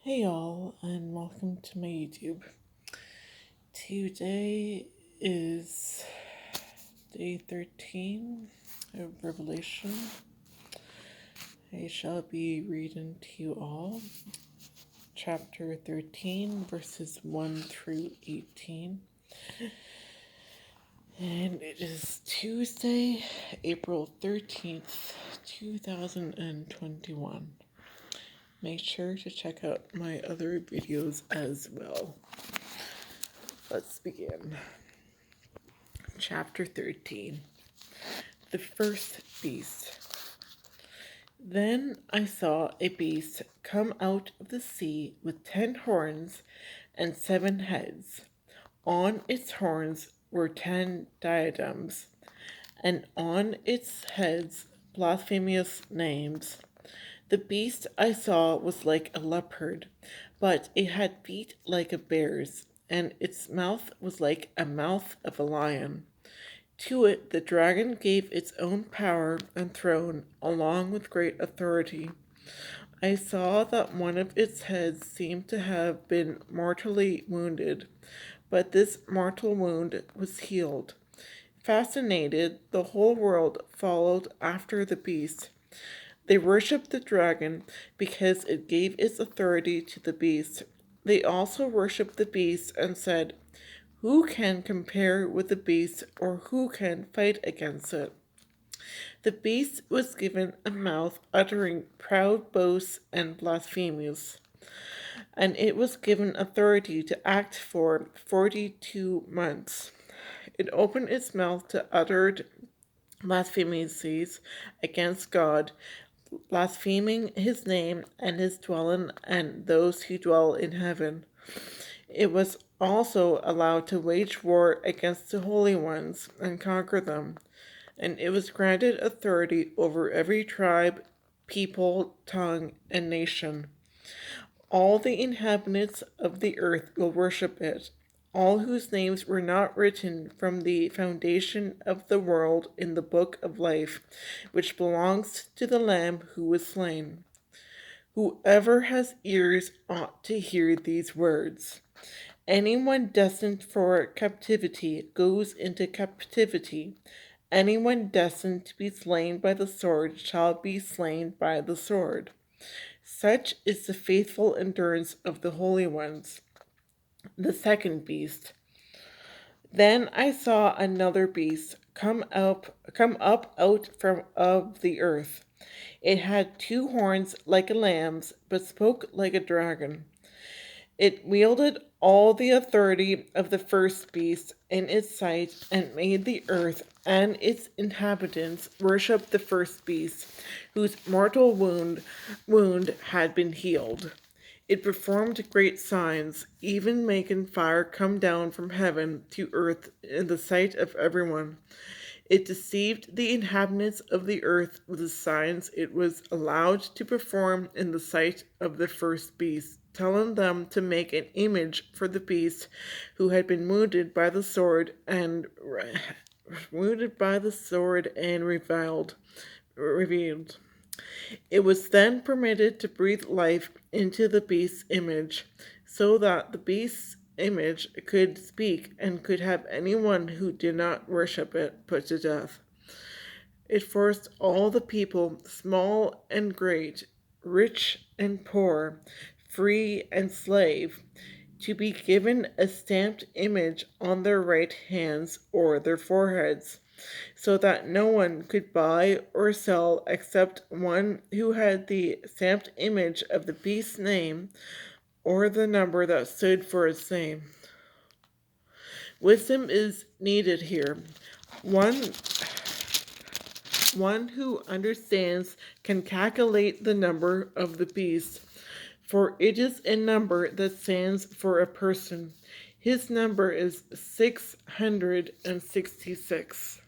Hey y'all, and welcome to my YouTube. Today is day 13 of Revelation. I shall be reading to you all chapter 13, verses 1 through 18. And it is Tuesday, April 13th, 2021. Make sure to check out my other videos as well. Let's begin. Chapter 13. The first beast. Then I saw a beast come out of the sea with 10 horns and 7 heads. On its horns were 10 diadems, and on its heads blasphemous names. The beast I saw was like a leopard, but it had feet like a bear's, and its mouth was like a mouth of a lion. To it the dragon gave its own power and throne, along with great authority. I saw that one of its heads seemed to have been mortally wounded, but this mortal wound was healed. Fascinated, the whole world followed after the beast. They worshipped the dragon because it gave its authority to the beast. They also worshipped the beast and said, "Who can compare with the beast, or who can fight against it?" The beast was given a mouth uttering proud boasts and blasphemies, and it was given authority to act for 42 months. It opened its mouth to utter blasphemies against God, blaspheming his name and his dwelling and those who dwell in heaven. It was also allowed to wage war against the holy ones and conquer them, and it was granted authority over every tribe, people, tongue, and nation. All the inhabitants of the earth will worship it, all whose names were not written from the foundation of the world in the book of life, which belongs to the Lamb who was slain. Whoever has ears ought to hear these words. Anyone destined for captivity goes into captivity. Anyone destined to be slain by the sword shall be slain by the sword. Such is the faithful endurance of the holy ones. The second beast. Then I saw another beast come up out from of the earth. It had 2 horns like a lamb's, but spoke like a dragon. It wielded all the authority of the first beast in its sight, and made the earth and its inhabitants worship the first beast, whose mortal wound had been healed. It performed great signs, even making fire come down from heaven to earth in the sight of everyone. It deceived the inhabitants of the earth with the signs it was allowed to perform in the sight of the first beast, telling them to make an image for the beast who had been wounded by the sword and revealed. It was then permitted to breathe life into the beast's image, so that the beast's image could speak and could have anyone who did not worship it put to death. It forced all the people, small and great, rich and poor, free and slave, to be given a stamped image on their right hands or their foreheads, so that no one could buy or sell except one who had the stamped image of the beast's name or the number that stood for its name. Wisdom is needed here. One who understands can calculate the number of the beast, for it is a number that stands for a person. His number is 666.